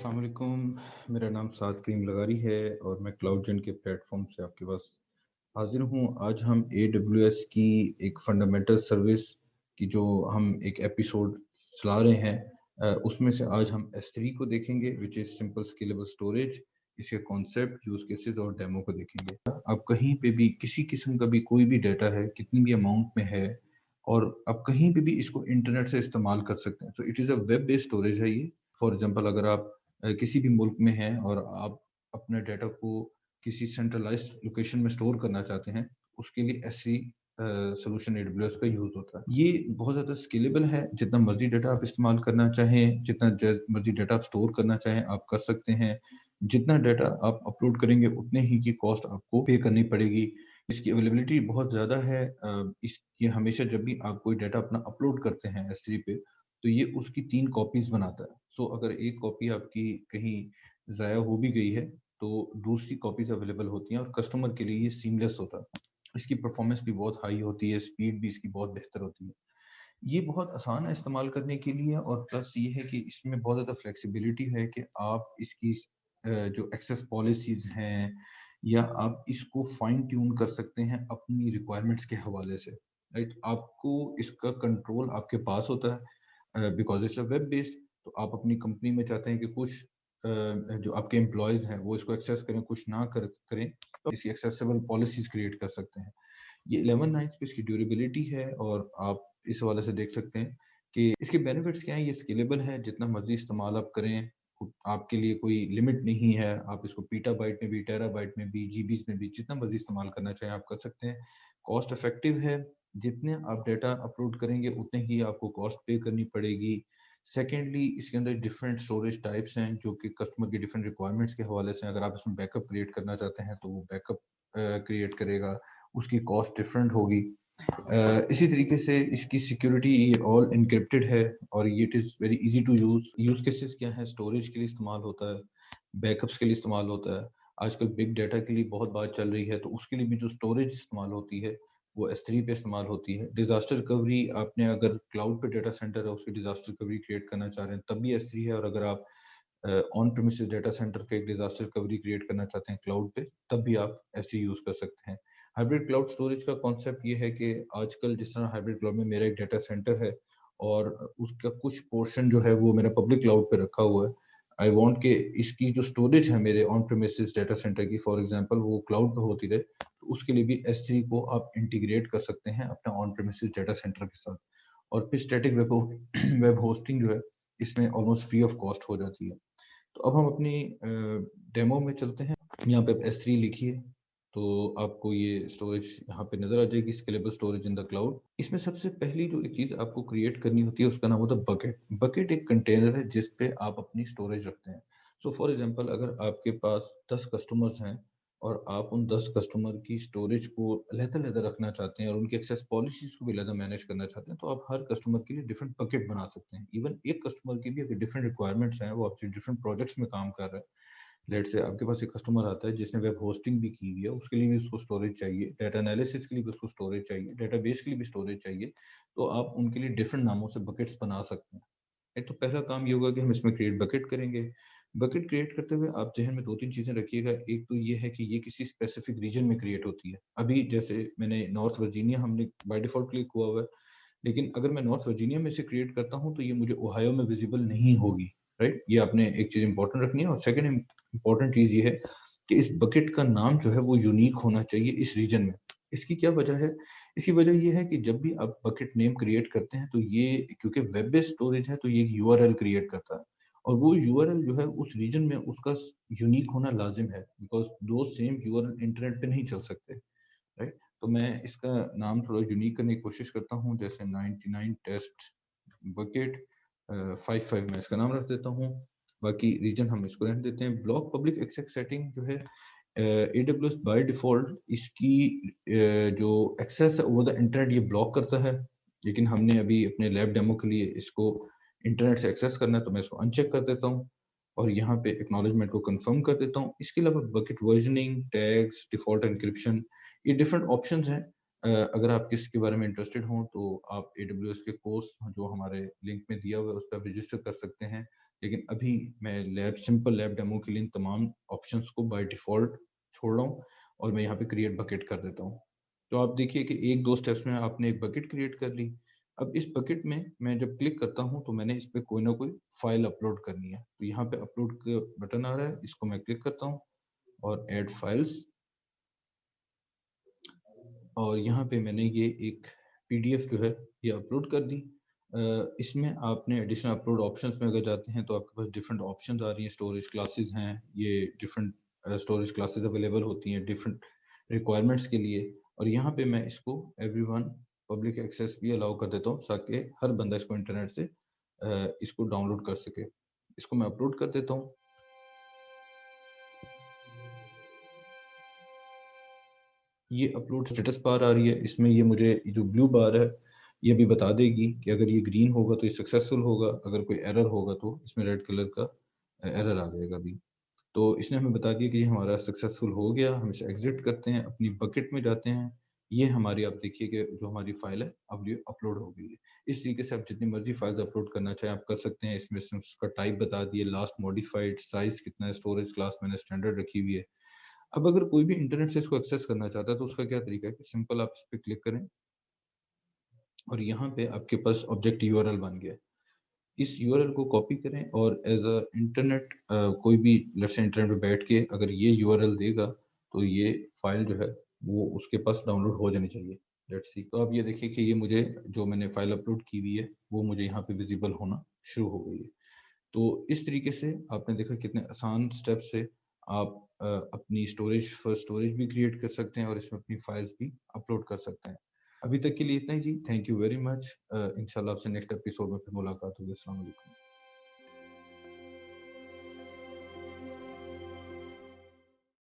अस्सलाम वालेकुम। मेरा नाम साद करीम लगारी है और मैं क्लाउडजेन के प्लेटफॉर्म से आपके पास हाजिर हूँ। आज हम AWS की एक फंडामेंटल सर्विस की जो हम एक एपिसोड चला रहे हैं, उसमें से आज हम S3 को देखेंगे, which is simple scalable storage. इसके कॉन्सेप्ट, यूज़ केसेस और डेमो को देखेंगे। आप कहीं पे भी किसी किस्म का भी कोई भी डाटा है, कितनी भी अमाउंट में है, और आप कहीं पे भी इसको इंटरनेट से इस्तेमाल कर सकते हैं। तो it is a web based storage है ये। फॉर एग्जांपल, अगर आप किसी भी मुल्क में हैं और आप अपने डाटा को किसी सेंट्रलाइज्ड लोकेशन में स्टोर करना चाहते हैं, उसके लिए S3 सॉल्यूशन AWS का यूज़ होता है। ये बहुत ज़्यादा स्केलेबल है, जितना मर्ज़ी डाटा आप इस्तेमाल करना चाहें, जितना मर्ज़ी डाटा आप स्टोर करना चाहें, आप कर सकते हैं। जितना डाटा आप अपलोड करेंगे, उतने ही की कॉस्ट आपको पे करनी पड़ेगी। इसकी अवेलेबिलिटी बहुत ज़्यादा है। ये हमेशा जब भी आप कोई डाटा अपना अपलोड करते हैं S3 पे, तो ये उसकी 3 कॉपीज़ बनाता है। सो अगर एक कॉपी आपकी कहीं ज़ाया हो भी गई है, तो दूसरी कॉपीज़ अवेलेबल होती हैं और कस्टमर के लिए ये सीमलेस होता है। इसकी परफॉर्मेंस भी बहुत हाई होती है, स्पीड भी इसकी बहुत बेहतर होती है। ये बहुत आसान है इस्तेमाल करने के लिए, और प्लस ये है कि इसमें बहुत ज़्यादा फ्लेक्सिबिलिटी है कि आप इसकी जो एक्सेस पॉलिसीज़ हैं, या आप इसको फाइन ट्यून कर सकते हैं अपनी रिक्वायरमेंट्स के हवाले से, राइट? आपको इसका कंट्रोल आपके पास होता है, because it's a web based. तो आप अपनी कंपनी में चाहते हैं कि कुछ जो आपके एम्प्लॉइज़ हैं, वो इसको एक्सेस करें, कुछ ना करें, तो इसकी एक्सेसिबल पॉलिसीज़ क्रिएट कर सकते हैं। ये 11 नाइट्स पे इसकी ड्यूरेबिलिटी है, और आप इस हवाले से देख सकते हैं कि इसके बेनिफिट्स क्या हैं। ये स्केलेबल है, जितना मर्ज़ी इस्तेमाल आप करें, आपके लिए कोई लिमिट नहीं है। आप इसको पीटाबाइट में भी, टेराबाइट में भी, जीबीज़ में भी जितना मर्ज़ी इस्तेमाल करना चाहें आप कर सकते हैं। कॉस्ट इफेक्टिव है, जितने आप डाटा अपलोड करेंगे उतने ही आपको कॉस्ट पे करनी पड़ेगी। सेकेंडली, इसके अंदर डिफरेंट स्टोरेज टाइप्स हैं जो कि कस्टमर की डिफरेंट रिक्वायरमेंट्स के हवाले से, अगर आप इसमें बैकअप क्रिएट करना चाहते हैं तो वो बैकअप क्रिएट करेगा, उसकी कॉस्ट डिफरेंट होगी। इसी तरीके से इसकी सिक्योरिटी, ये ऑल एन्क्रिप्टेड है, और ये it is very easy to use. Use cases क्या है? स्टोरेज के लिए इस्तेमाल होता है, बैकअप्स के लिए इस्तेमाल होता है। आजकल बिग डाटा के लिए बहुत बात चल रही है, तो उसके लिए भी जो स्टोरेज इस्तेमाल होती है, वो S3 पे इस्तेमाल होती है। डिज़ास्टर रिकवरी, आपने अगर क्लाउड पे डाटा सेंटर है, उसकी डिज़ास्टर रिकवरी क्रिएट करना चाह रहे हैं, तब भी S3 है, और अगर आप ऑन प्रेमिसेस डाटा सेंटर पे एक डिज़ास्टर रिकवरी क्रिएट करना चाहते हैं क्लाउड पे, तब भी आप S3 यूज़ कर सकते हैं। हाइब्रिड क्लाउड स्टोरेज का कॉन्सेप्ट ये है कि आजकल जिस तरह हाइब्रिड क्लाउड में मेरा एक डाटा सेंटर है, और उसका कुछ पोर्शन जो है वो मेरा पब्लिक क्लाउड पे रखा हुआ है। आई वांट कि इसकी जो स्टोरेज है मेरे ऑन प्रेमिसेस डाटा सेंटर की, फॉर एग्जांपल, वो क्लाउड पे होती रहे, तो उसके लिए भी S3 को आप इंटीग्रेट कर सकते हैं अपने ऑन प्रेमिसेस डाटा सेंटर के साथ। और फिर स्टैटिक वेब वेब होस्टिंग जो है, इसमें ऑलमोस्ट फ्री ऑफ कॉस्ट हो जाती है। तो अब हम अपनी डेमो में चलते हैं। यहाँ पे आप S3 लिखिए, तो आपको ये स्टोरेज यहाँ पे नज़र आ जाएगी, scalable storage in the cloud. इसमें सबसे पहली जो एक चीज़ आपको क्रिएट करनी होती है, उसका नाम होता है बकेट। बकेट एक कंटेनर है जिस पे आप अपनी स्टोरेज रखते हैं। सो फॉर एग्जांपल, अगर आपके पास 10 कस्टमर्स हैं, और आप उन 10 कस्टमर की स्टोरेज को अलग-अलग रखना चाहते हैं, और उनकी एक्सेस पॉलिसीज़ को भी अलग मैनेज करना चाहते हैं, तो आप हर कस्टमर के लिए डिफरेंट बकेट बना सकते हैं। इवन एक कस्टमर की भी अगर डिफरेंट रिक्वायरमेंट्स हैं, वो आपसे डिफरेंट प्रोजेक्ट्स में काम कर रहा है। लेट्स से आपके पास एक कस्टमर आता है जिसने वेब होस्टिंग भी की हुई है, उसके लिए भी उसको स्टोरेज चाहिए, डाटा एनालिसिस के लिए भी उसको स्टोरेज चाहिए, डेटाबेस के लिए भी स्टोरेज चाहिए, तो आप उनके लिए डिफरेंट नामों से बकेट्स बना सकते हैं। एक तो पहला काम ये होगा कि हम इसमें क्रिएट बकेट करेंगे। बकेट क्रिएट करते हुए आप ज़हन में 2-3 चीज़ें रखिएगा। एक तो ये है कि ये किसी स्पेसिफिक रीजन में क्रिएट होती है। अभी जैसे मैंने नॉर्थ वर्जीनिया हमने बाय डिफ़ॉल्ट क्लिक हुआ हुआ है, लेकिन अगर मैं नॉर्थ वर्जीनिया में से क्रिएट करता हूँ, तो ये मुझे ओहायो में विज़िबल नहीं होगी, राइट? ये आपने एक चीज़ इम्पोर्टेंट रखनी है, और सेकंड इम्पोर्टेंट चीज़ ये है कि इस बकेट का नाम जो है वो यूनिक होना चाहिए इस रीजन में। इसकी क्या वजह है? इसकी वजह ये है कि जब भी आप बकेट नेम क्रिएट करते हैं, तो ये, क्योंकि वेब बेस्ड स्टोरेज है, तो ये एक यूआरएल क्रिएट करता है, और वो यूआरएल जो है उस रीजन में उसका यूनिक होना लाजिम है, बिकॉज़ दो सेम यूआरएल इंटरनेट पे नहीं चल सकते, राइट? तो मैं इसका नाम थोड़ा यूनिक करने की कोशिश करता हूँ, जैसे 99 टेस्ट बकेट 55 मैं इसका नाम रख देता हूँ। बाकी रीजन हम इसको रहने देते हैं। ब्लॉक पब्लिक एक्सेस सेटिंग जो है, AWS बाय डिफ़ॉल्ट इसकी जो एक्सेस है ओवर द इंटरनेट, ये ब्लॉक करता है। लेकिन हमने अभी अपने लैब डेमो के लिए इसको इंटरनेट से एक्सेस करना है, तो मैं इसको अनचेक कर देता हूँ, और यहाँ पे एक्नॉलेजमेंट को कंफर्म कर देता हूँ। इसके अलावा bucket versioning, tags, default encryption, ये डिफरेंट ऑप्शंस हैं। अगर आप इसके बारे में इंटरेस्टेड हों, तो आप AWS के कोर्स जो हमारे लिंक में दिया हुआ है, उस पे आप रजिस्टर कर सकते हैं, लेकिन अभी मैं सिंपल लैब डेमो के लिए इन तमाम ऑप्शंस को बाय डिफ़ॉल्ट छोड़ रहा हूँ और मैं यहाँ पे क्रिएट बकेट कर देता हूँ। तो आप देखिए कि 1-2 स्टेप्स में आपने एक बकेट क्रिएट कर ली। अब इस बकेट में मैं जब क्लिक करता हूँ तो मैंने इस पे कोई ना कोई फ़ाइल अपलोड करनी है। तो यहाँ पे अपलोड का बटन आ रहा है, इसको मैं क्लिक करता हूँ और ऐड फाइल्स, और यहाँ पे मैंने ये एक पीडीएफ जो है ये अपलोड कर दी। इसमें आपने एडिशनल अपलोड ऑप्शंस में अगर जाते हैं तो आपके पास डिफरेंट ऑप्शंस आ रही हैं, स्टोरेज क्लासेस हैं, ये डिफरेंट स्टोरेज क्लासेस अवेलेबल होती हैं डिफरेंट रिक्वायरमेंट्स के लिए, और यहाँ पे मैं इसको एवरीवन पब्लिक एक्सेस भी अलाउ कर देता हूँ ताकि हर बंदा इसको इंटरनेट से इसको डाउनलोड कर सके। इसको मैं अपलोड कर देता हूँ। ये अपलोड स्टेटस बार आ रही है, इसमें ये मुझे ये जो ब्लू बार है, ये भी बता देगी कि अगर ये ग्रीन होगा तो ये सक्सेसफुल होगा, अगर कोई एरर होगा तो इसमें रेड कलर का एरर आ जाएगा अभी। तो इसने हमें बता दिया कि ये हमारा सक्सेसफुल हो गया, हम इसे एग्ज़िट करते हैं, अपनी बकेट में जाते हैं। ये हमारी, आप देखिए कि जो हमारी फ़ाइल है, अब ये अपलोड हो गई है। इस तरीके से आप जितनी मर्ज़ी फ़ाइल्स अपलोड करना चाहें, आप कर सकते हैं। इसमें से उसका टाइप बता दिए, लास्ट मॉडिफाइड, साइज़ कितना है, स्टोरेज क्लास मैंने स्टैंडर्ड रखी हुई है। अब अगर कोई भी इंटरनेट से इसको एक्सेस करना चाहता है तो उसका क्या तरीका है कि सिंपल आप इस पे क्लिक करें और यहाँ पे आपके पास ऑब्जेक्ट यूआरएल बन गया है। इस यूआरएल को कॉपी करें और एज़ अ इंटरनेट कोई भी लेट्स से इंटरनेट पे बैठ के अगर ये यूआरएल देगा तो ये फ़ाइल जो है वो उसके पास डाउनलोड हो जानी चाहिए। लेट्स सी, तो अब ये देखिए कि ये मुझे जो मैंने फ़ाइल अपलोड की हुई है वो मुझे यहाँ पे विज़िबल होना शुरू हो गई है। तो इस तरीके से आपने देखा कितने आसान स्टेप से आप अपनी स्टोरेज फर्स्ट स्टोरेज भी क्रिएट कर सकते हैं और इसमें अपनी फाइल्स भी अपलोड कर सकते हैं। अभी तक के लिए इतना ही जी। Thank you very much. इंशाल्लाह आपसे नेक्स्ट एपिसोड में फिर मुलाकात होगी। अस्सलाम वालेकुम।